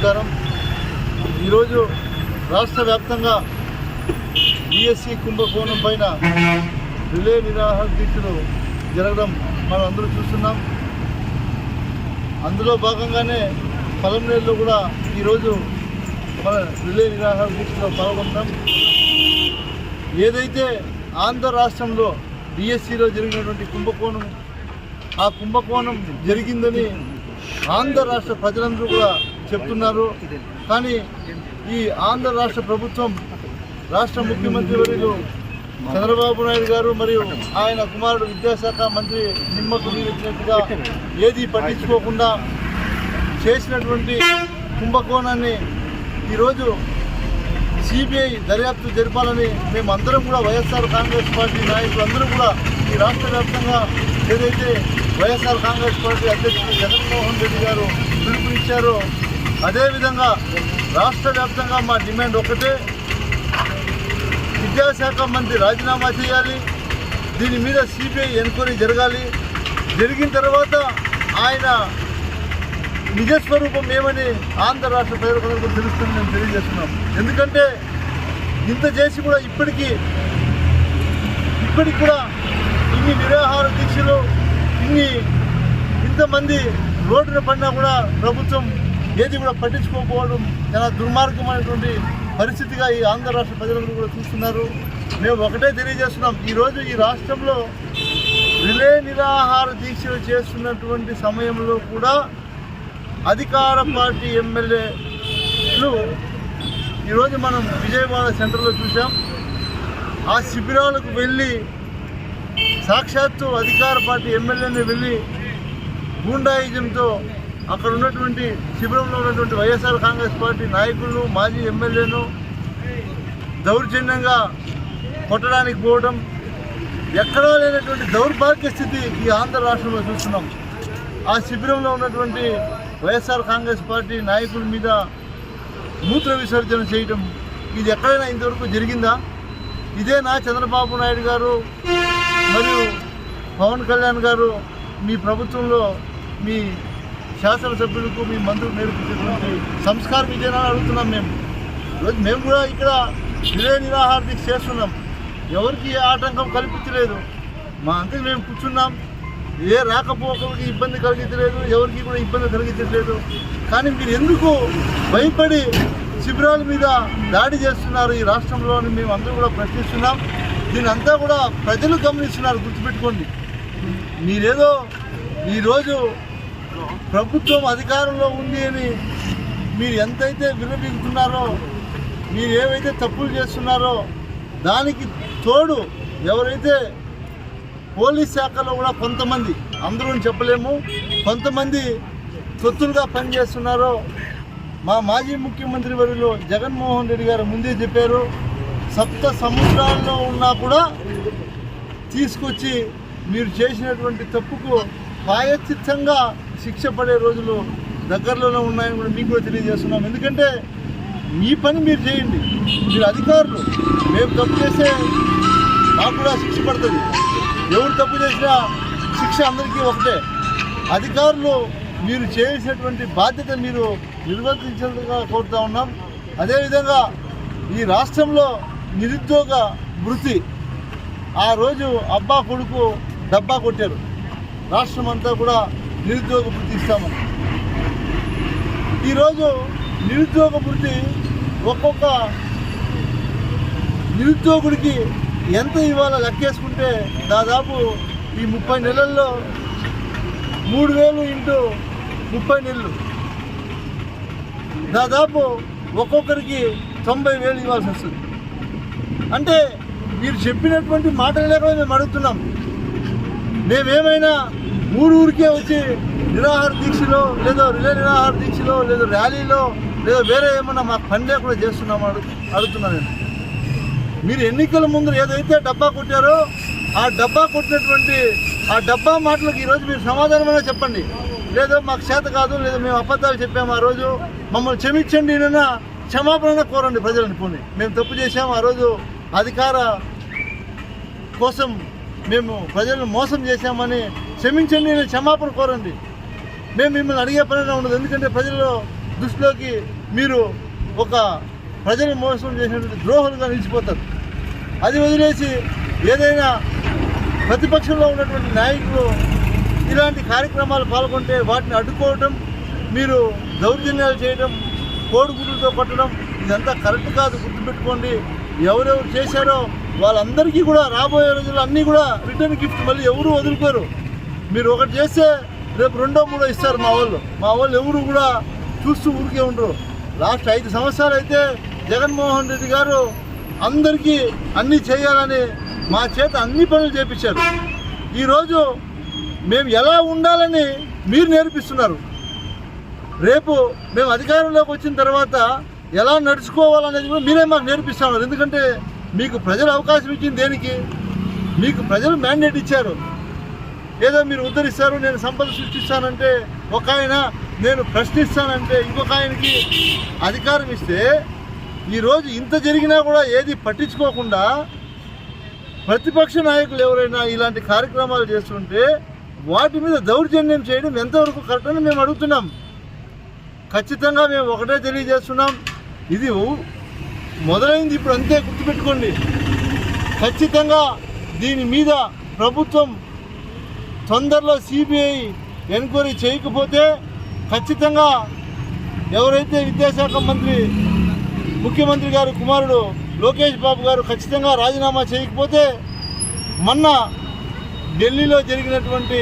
నమస్కారం. ఈరోజు రాష్ట్ర వ్యాప్తంగా డిఎస్సి కుంభకోణం పైన రిలే నిరాహార దీక్షలు జరగడం మనం అందరూ చూస్తున్నాం. అందులో భాగంగానే పలమనేరులో కూడా ఈరోజు మన రిలే నిరాహార దీక్షలో పాల్గొంటాం. ఏదైతే ఆంధ్ర రాష్ట్రంలో డిఎస్సిలో జరిగినటువంటి కుంభకోణం, ఆ కుంభకోణం జరిగిందని ఆంధ్ర రాష్ట్ర ప్రజలందరూ కూడా చెప్తున్నారు. కానీ ఈ ఆంధ్ర రాష్ట్ర ప్రభుత్వం, రాష్ట్ర ముఖ్యమంత్రి వర్యులు చంద్రబాబు నాయుడు గారు మరియు ఆయన కుమారుడు విద్యాశాఖ మంత్రి నిమ్మకు నీరెత్తినట్టుగా ఏది పట్టించుకోకుండా చేసినటువంటి కుంభకోణాన్ని ఈరోజు సిబిఐ దర్యాప్తు జరపాలని మేమందరం కూడా వైఎస్ఆర్ కాంగ్రెస్ పార్టీ నాయకులందరూ కూడా ఈ రాష్ట్ర వ్యాప్తంగా ఏదైతే వైఎస్ఆర్ కాంగ్రెస్ పార్టీ అధ్యక్షుడు జగన్మోహన్ రెడ్డి గారు పిలుపునిచ్చారో అదేవిధంగా రాష్ట్ర వ్యాప్తంగా మా డిమాండ్ ఒకటే, విద్యాశాఖ మంత్రి రాజీనామా చేయాలి. దీని మీద సిబిఐ ఎంక్వైరీ జరగాలి. జరిగిన తర్వాత ఆయన నిజస్వరూపం ఏమని ఆంధ్ర రాష్ట్ర ప్రజలకు తెలుస్తుందని మేము తెలియజేస్తున్నాం. ఎందుకంటే ఇంత చేసి కూడా ఇప్పటికి కూడా ఇన్ని నిరాహార దీక్షలు, ఇంతమంది రోడ్డున పడినా కూడా ప్రభుత్వం ఏది కూడా పట్టించుకోకపోవడం చాలా దుర్మార్గమైనటువంటి పరిస్థితిగా ఈ ఆంధ్ర రాష్ట్ర ప్రజలందరూ కూడా చూస్తున్నారు. మేము ఒకటే తెలియజేస్తున్నాం, ఈరోజు ఈ రాష్ట్రంలో రిలే నిరాహార దీక్షలు చేస్తున్నటువంటి సమయంలో కూడా అధికార పార్టీ ఎమ్మెల్యేలు ఈరోజు మనం విజయవాడ సెంటర్లో చూసాం. ఆ శిబిరాలకు వెళ్ళి సాక్షాత్తు అధికార పార్టీ ఎమ్మెల్యేని వెళ్ళి గూండాయిజంతో అక్కడ ఉన్నటువంటి శిబిరంలో ఉన్నటువంటి వైఎస్ఆర్ కాంగ్రెస్ పార్టీ నాయకులను, మాజీ ఎమ్మెల్యేను దౌర్జన్యంగా కొట్టడానికి పోవడం, ఎక్కడా లేనటువంటి దౌర్భాగ్య స్థితి ఈ ఆంధ్ర రాష్ట్రంలో చూస్తున్నాం. ఆ శిబిరంలో ఉన్నటువంటి వైఎస్ఆర్ కాంగ్రెస్ పార్టీ నాయకుల మీద మూత్ర విసర్జన చేయడం, ఇది ఎక్కడైనా ఇంతవరకు జరిగిందా? ఇదేనా చంద్రబాబు నాయుడు గారు మరియు పవన్ కళ్యాణ్ గారు మీ ప్రభుత్వంలో మీ శాసనసభ్యులకు, మీ మంత్రులకు నేర్పించేటువంటి సంస్కారం ఇదేనా అడుగుతున్నాం మేము. ఈరోజు మేము కూడా ఇక్కడ రిలే నిరాహార దీక్ష చేస్తున్నాం. ఎవరికి ఏ ఆటంకం కల్పించలేదు. మా అంతా మేము కూర్చున్నాం. ఏ రాకపోకలకి ఇబ్బంది కలిగించలేదు, ఎవరికి కూడా ఇబ్బంది కలిగించట్లేదు. కానీ మీరు ఎందుకు భయపడి శిబిరాల మీద దాడి చేస్తున్నారు ఈ రాష్ట్రంలో అని మేము అందరూ కూడా ప్రశ్నిస్తున్నాం. దీని అంతా కూడా ప్రజలు గమనిస్తున్నారు, గుర్తుపెట్టుకోండి. మీరేదో ఈరోజు ప్రభుత్వం అధికారంలో ఉంది అని మీరు ఎంతైతే విరవీగుతున్నారో, మీరు ఏవైతే తప్పులు చేస్తున్నారో దానికి తోడు ఎవరైతే పోలీస్ శాఖలో కూడా కొంతమంది, అందరూ చెప్పలేము, కొంతమంది తొత్తులుగా పనిచేస్తున్నారో మా మాజీ ముఖ్యమంత్రి వర్యులు జగన్మోహన్ రెడ్డి గారు ముందే చెప్పారు. 7 సముద్రాల్లో ఉన్నా కూడా తీసుకొచ్చి మీరు చేసినటువంటి తప్పుకు ప్రాయశ్చిత్తంగా శిక్ష పడే రోజులు దగ్గరలోనే ఉన్నాయని కూడా మీకు కూడా తెలియజేస్తున్నాం. ఎందుకంటే మీ పని మీరు చేయండి, మీరు అధికారులు. మేము తప్పు చేస్తే మాకు కూడా శిక్ష పడుతుంది. ఎవరు తప్పు చేసినా శిక్ష అందరికీ ఒకటే. అధికారులు మీరు చేసినటువంటి బాధ్యత మీరు నిర్వర్తించేందుగా కోరుతూ ఉన్నాం. అదేవిధంగా ఈ రాష్ట్రంలో నిరుద్యోగ వృత్తి, ఆ రోజు అబ్బా కొడుకు డబ్బా కొట్టారు. రాష్ట్రం అంతా కూడా నిరుద్యోగ వృత్తి ఇస్తామని. ఈరోజు నిరుద్యోగ వృత్తి ఒక్కొక్క నిరుద్యోగుడికి ఎంత ఇవాళ లెక్కేసుకుంటే దాదాపు ఈ 30 నెలల్లో 3,000 ఇంటూ 30 నెలలు దాదాపు ఒక్కొక్కరికి 90,000 ఇవ్వాల్సి వస్తుంది. అంటే మీరు చెప్పినటువంటి మాటలు లేక మేము అడుగుతున్నాం. మేమేమైనా ఊరికే వచ్చి నిరాహార దీక్షలో, లేదో రిలే నిరాహార దీక్షలో, లేదో ర్యాలీలో, లేదో వేరే ఏమన్నా మాకు పని లేకుండా చేస్తున్నామో అడుగుతున్నాను నేను. మీరు ఎన్నికల ముందు ఏదైతే డబ్బా కొట్టారో ఆ డబ్బా కొట్టినటువంటి ఆ డబ్బా మాటలకు ఈరోజు మీరు సమాధానమైనా చెప్పండి. లేదో మాకు చేత కాదు, లేదా మేము అబద్ధాలు చెప్పాము, ఆ రోజు మమ్మల్ని క్షమించండి, నైనా క్షమాపణ కోరండి ప్రజలను. పోనీ మేము తప్పు చేశాము, ఆ రోజు అధికార కోసం మేము ప్రజలను మోసం చేశామని క్షమించండి, క్షమాపణ కోరండి. మేము మిమ్మల్ని అడిగే పనిగా ఉండదు. ఎందుకంటే ప్రజల్లో దృష్టిలోకి మీరు ఒక ప్రజలు మోసం చేసినటువంటి ద్రోహులుగా నిలిచిపోతారు. అది వదిలేసి ఏదైనా ప్రతిపక్షంలో ఉన్నటువంటి నాయకులు ఇలాంటి కార్యక్రమాలు పాల్గొంటే వాటిని అడ్డుకోవటం, మీరు దౌర్జన్యాలు చేయడం, కోడిగుడ్లతో కొట్టడం ఇదంతా కరెక్ట్ కాదు. గుర్తుపెట్టుకోండి. ఎవరెవరు చేశారో వాళ్ళందరికీ కూడా రాబోయే రోజుల్లో అన్నీ కూడా రిటర్న్ గిఫ్ట్ మళ్ళీ ఎవరు వదులుకోరు. మీరు ఒకటి చేస్తే రేపు రెండో మూడో ఇస్తారు మా వాళ్ళు ఎవరు కూడా చూస్తూ ఊరికే ఉండరు. లాస్ట్ 5 సంవత్సరాలు అయితే జగన్మోహన్ రెడ్డి గారు అందరికీ అన్నీ చేయాలని మా చేత అన్ని పనులు చేపించారు. ఈరోజు మేము ఎలా ఉండాలని మీరు నేర్పిస్తున్నారు. రేపు మేము అధికారంలోకి వచ్చిన తర్వాత ఎలా నడుచుకోవాలనేది కూడా మీరే మాకు నేర్పిస్తున్నారు. ఎందుకంటే మీకు ప్రజలు అవకాశం ఇచ్చింది దేనికి? మీకు ప్రజలు మ్యాండేట్ ఇచ్చారు. ఏదో మీరు ఉద్ధరిస్తారు, నేను సంపద సృష్టిస్తానంటే ఒక ఆయన, నేను ప్రశ్నిస్తానంటే ఇంకొక ఆయనకి అధికారం ఇస్తే ఈరోజు ఇంత జరిగినా కూడా ఏది పట్టించుకోకుండా ప్రతిపక్ష నాయకులు ఎవరైనా ఇలాంటి కార్యక్రమాలు చేస్తుంటే వాటి మీద దౌర్జన్యం చేయడం ఎంతవరకు కరెక్ట్ అని మేము అడుగుతున్నాం. ఖచ్చితంగా మేము ఒకటే తెలియజేస్తున్నాం, ఇది మొదలైంది ఇప్పుడు అంతే, గుర్తుపెట్టుకోండి. ఖచ్చితంగా దీని మీద ప్రభుత్వం తొందరలో సిబిఐ ఎంక్వైరీ చేయకపోతే ఖచ్చితంగా ఎవరైతే విద్యాశాఖ మంత్రి ముఖ్యమంత్రి గారు కుమారుడు లోకేష్ బాబు గారు ఖచ్చితంగా రాజీనామా చేయకపోతే మొన్న ఢిల్లీలో జరిగినటువంటి